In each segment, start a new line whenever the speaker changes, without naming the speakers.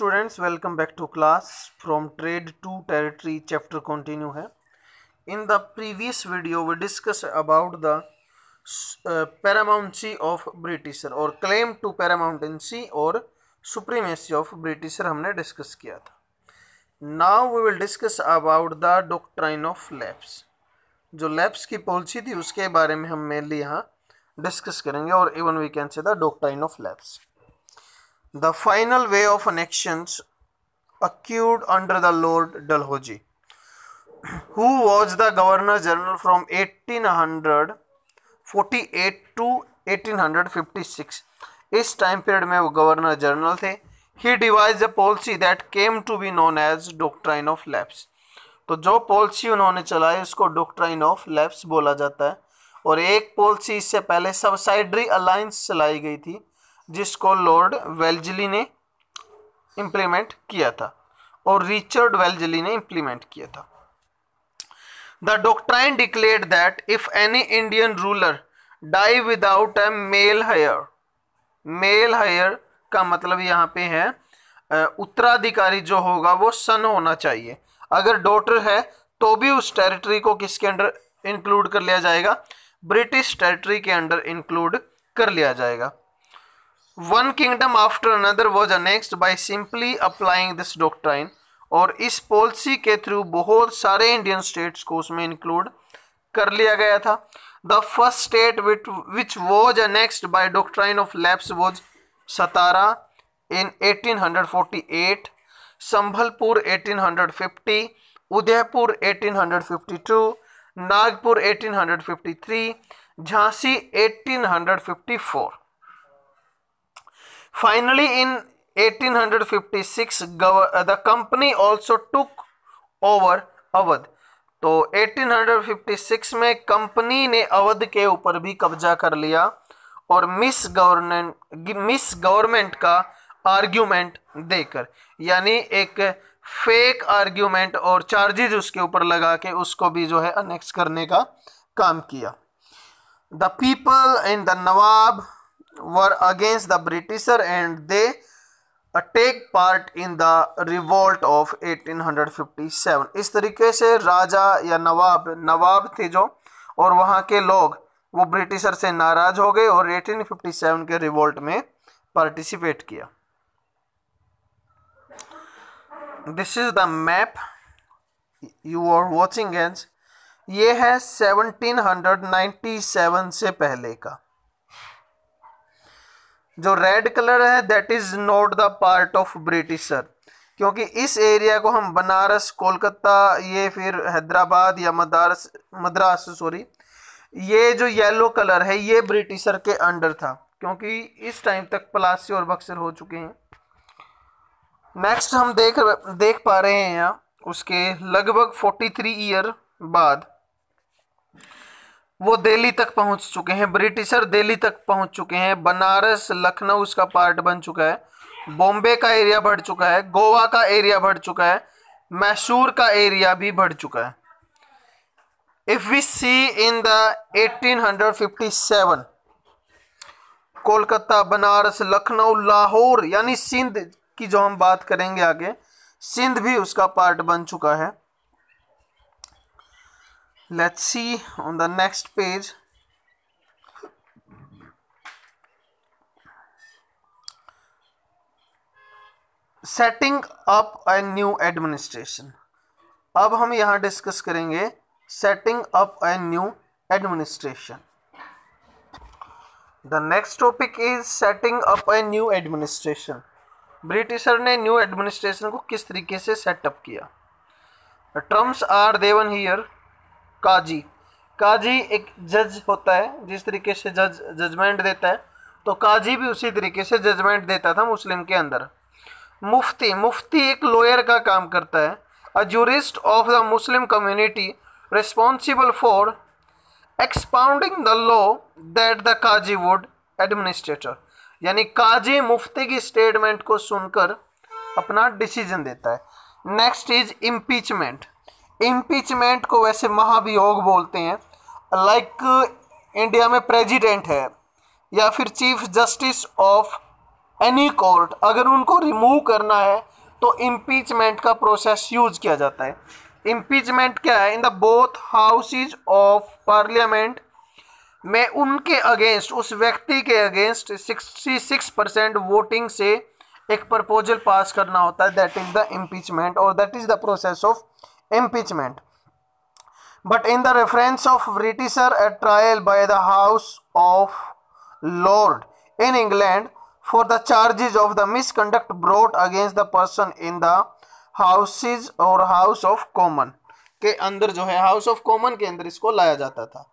students, welcome back to class from Trade to Territory chapter continue है. In the previous video we discussed about the paramountcy of Britisher और claim to paramountcy और supremacy of Britisher हमने discuss किया था. Now we will discuss about the doctrine of lapse. जो lapse की policy थी उसके बारे में हम mainly यहाँ discuss करेंगे और even we can say the doctrine of lapse. The final way of annexations occurred under the Lord Dalhousie, who was the Governor General from 1848 to 1856. इस टाइम पीरियड में वो गवर्नर जनरल थे. He devised a policy that came to be known as doctrine of lapse. तो जो policy उन्होंने चलाई उसको doctrine of lapse बोला जाता है. और एक पॉलिसी इससे पहले सबसाइडरी अलायंस चलाई गई थी जिसको लॉर्ड वेल्जली ने इम्प्लीमेंट किया था और रिचर्ड वेल्जली ने इम्प्लीमेंट किया था. The doctrine declared that if any Indian ruler die without a male heir का मतलब यहाँ पे है उत्तराधिकारी जो होगा वो सन होना चाहिए. अगर डॉटर है तो भी उस टेरिटरी को किसके अंडर इंक्लूड कर लिया जाएगा? ब्रिटिश टेरिटरी के अंडर इंक्लूड कर लिया जाएगा. One kingdom after another was annexed by simply applying this doctrine. और इस पॉलिसी के थ्रू बहुत सारे इंडियन स्टेट्स को उसमें इंक्लूड कर लिया गया था. The first state which was annexed by doctrine of lapse was Satara in 1848, Sambalpur 1850, Udaipur 1852, Nagpur 1853, Jhansi 1854. Finally, in 1856, the company also took over Awadh. तो 1856 में कंपनी ने अवध के ऊपर भी कब्जा कर लिया और मिस गवर्नमेंट का आर्ग्यूमेंट देकर, यानी एक फेक आर्ग्यूमेंट और चार्जेस उसके ऊपर लगा के उसको भी जो है अनेक्स करने का काम किया. The people and the Nawab were against the Britisher and they take part in the revolt of 1857. इस तरीके से राजा या नवाब थे जो और वहाँ के लोग वो ब्रिटिशर से नाराज हो गए और 1857 के रिवोल्ट में पार्टिसिपेट किया. This is the map you are watching as. ये है 1797 से पहले का. जो रेड कलर है that is not the part of britisher, क्योंकि इस एरिया को हम बनारस, कोलकाता, ये फिर हैदराबाद या मद्रास सॉरी, ये जो येलो कलर है ये ब्रिटिशर के अंडर था क्योंकि इस टाइम तक पलासी और बक्सर हो चुके हैं. नेक्स्ट हम देख पा रहे हैं यहाँ उसके लगभग 43 ईयर बाद वो दिल्ली तक पहुंच चुके हैं. ब्रिटिशर दिल्ली तक पहुंच चुके हैं. बनारस, लखनऊ उसका पार्ट बन चुका है. बॉम्बे का एरिया बढ़ चुका है. गोवा का एरिया बढ़ चुका है. मैसूर का एरिया भी बढ़ चुका है. If we see in the 1857 Kolkata, Banaras, Lucknow, Lahore यानी सिंध की जो हम बात करेंगे आगे, सिंध भी उसका पार्ट बन चुका है. Let's see on the next page. Setting up a new administration. अब हम यहाँ डिस्कस करेंगे setting up a new administration. The next topic is setting up a new administration. Britisher ने न्यू एडमिनिस्ट्रेशन को किस तरीके से सेटअप किया? Terms are given here. काजी एक जज होता है. जिस तरीके से जज जजमेंट देता है तो काजी भी उसी तरीके से जजमेंट देता था मुस्लिम के अंदर. मुफ्ती एक लॉयर का काम करता है. A jurist of the Muslim community responsible for expounding the law that the qazi would administrator, यानी काजी मुफ्ती की स्टेटमेंट को सुनकर अपना डिसीजन देता है. Next is impeachment. इम्पीचमेंट को वैसे महाभियोग बोलते हैं. लाइक इंडिया में प्रेसिडेंट है या फिर chief justice of any court, अगर उनको रिमूव करना है तो इम्पीचमेंट का प्रोसेस यूज किया जाता है। इम्पीचमेंट क्या है? In the both houses of parliament में उनके अगेंस्ट, उस व्यक्ति के अगेंस्ट 66% वोटिंग से एक प्रपोजल पास करना होता है, दैट इज द इम्पीचमेंट और that is the process of impeachment. But in the reference of britisher a trial by the House of Lord in England for the charges of the misconduct brought against the person in the houses और House of Common के अंदर जो है, House of Common के अंदर इसको लाया जाता था।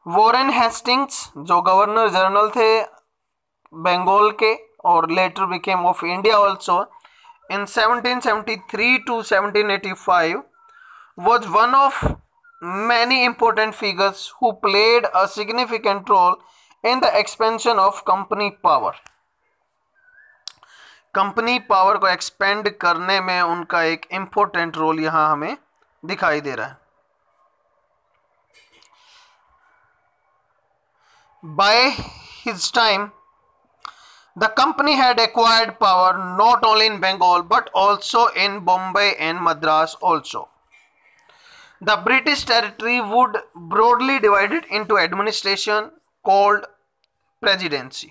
वॉरेन हेस्टिंग्स जो गवर्नर जनरल थे बंगाल के और letter became of India also in 1773 to 1785 was one of many important figures who played a significant role in the expansion of company power। Company power को एक्सपेंड करने में उनका एक important role यहां हमें दिखाई दे रहा है। By his time, the company had acquired power not only in Bengal but also in Bombay and Madras also. The British territory would broadly divided into administration called presidency।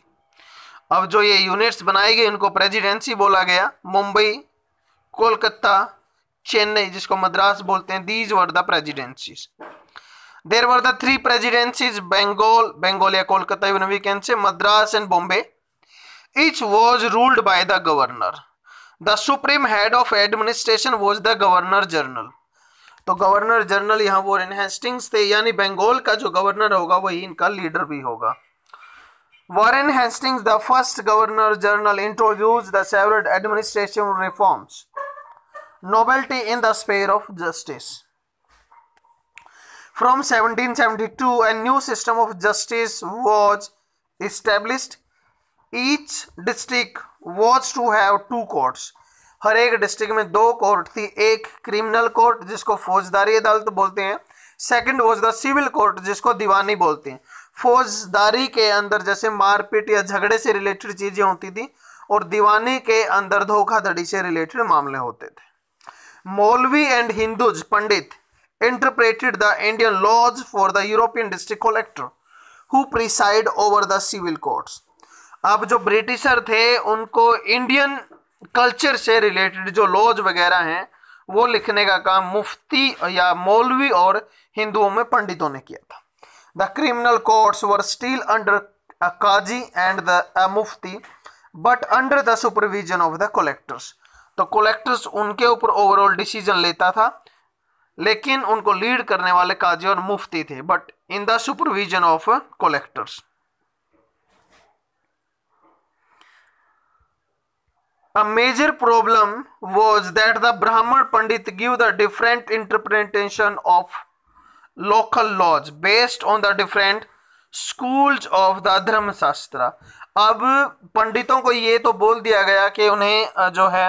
अब जो ये units बनाई गई उनको प्रेसिडेंसी बोला गया। मुंबई, कोलकाता, चेन्नई जिसको मद्रास बोलते हैं, these were the presidencies। There were the three presidencies, Bengal या Kolkata even we can say, Madras and Bombay. Each was ruled by the governor. The supreme head of administration was the governor general। तो governor general यहाँ Warren Hastings थे, यानी बंगाल का जो governor होगा वही इनका लीडर भी होगा। Warren Hastings the first governor general introduced the several administration reforms, nobility in the sphere of justice. From 1772, a new system of justice was established. Each district was to have 2 courts। हर एक district में 2 court थी, एक criminal court जिसको फौजदारी अदालत बोलते हैं, second was the civil court जिसको दीवानी बोलते हैं। फौजदारी के अंदर जैसे मारपीट या झगड़े से रिलेटेड चीजें होती थी और दीवानी के अंदर धोखाधड़ी से रिलेटेड मामले होते थे। मौलवी and Hindus Pandit interpreted the Indian laws for the European district collector who preside over the civil courts। अब जो ब्रिटिशर थे उनको इंडियन कल्चर से रिलेटेड जो लॉज वगैरह हैं वो लिखने का काम मुफ्ती या मौलवी और हिंदुओं में पंडितों ने किया था। The criminal courts were still under a qazi and the mufti but under the supervision of the collectors. तो कलेक्टर्स उनके ऊपर ओवरऑल डिसीजन लेता था, लेकिन उनको लीड करने वाले काजी और मुफ्ती थे, but in the supervision of collectors. A major problem was that the Brahman Pandit give the different interpretation of local laws based on the different schools of the Dharma Shastra। अब पंडितों को ये तो बोल दिया गया कि उन्हें जो है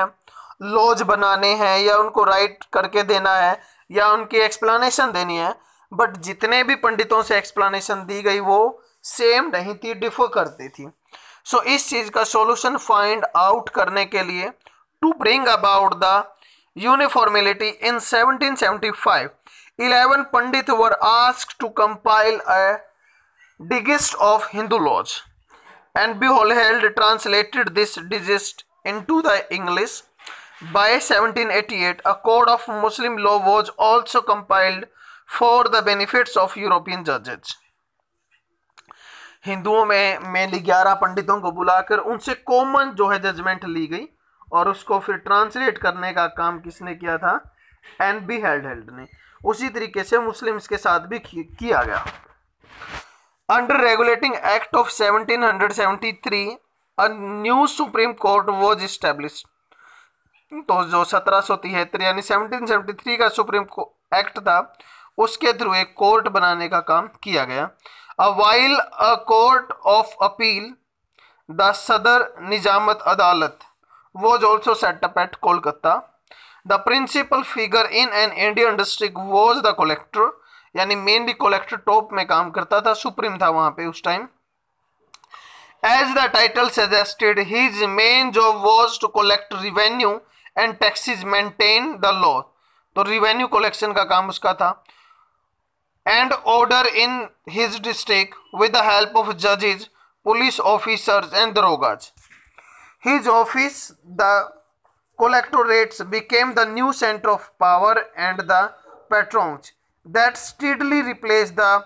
लॉज बनाने हैं या उनको राइट करके देना है या उनकी एक्सप्लेनेशन देनी है, बट जितने भी पंडितों से एक्सप्लेनेशन दी गई वो सेम नहीं थी, डिफर करती थी। सो इस चीज का सॉल्यूशन फाइंड आउट करने के लिए to bring about the uniformity in 1775 11 pandit were asked to compile a digest of Hindu laws and Behold translated this digest into the English। By 1788, a code of Muslim law was also compiled for the benefits of European judges। हिंदुओं में mainly 11 पंडितों को बुलाकर उनसे common जो है judgement ली गई और उसको फिर ट्रांसलेट करने का काम किसने किया था? NB हेल्ड ने। उसी तरीके से मुस्लिम्स के साथ भी किया गया। Under regulating act of 1773 a new supreme court was established. तो जो 1773 यानी 1773 का सुप्रीम एक्ट था उसके थ्रू एक कोर्ट बनाने का काम किया गया। While a court of appeal the Sadar Nizamat Adalat was also set up at Kolkata. The principal figure in an Indian district was the collector, यानी मेनली कलेक्टर टॉप में काम करता था, सुप्रीम था वहां पे उस time. As the title suggested, his main job was to collect revenue and taxes, maintain the law. तो revenue collection का काम उसका था. And order in his district with the help of judges, police officers and darogas. His office, the collectorates, became the new center of power and the patronage that steadily replaced the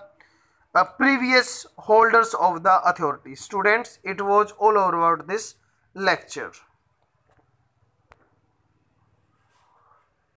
previous holders of the authority. Students, it was all over about this lecture.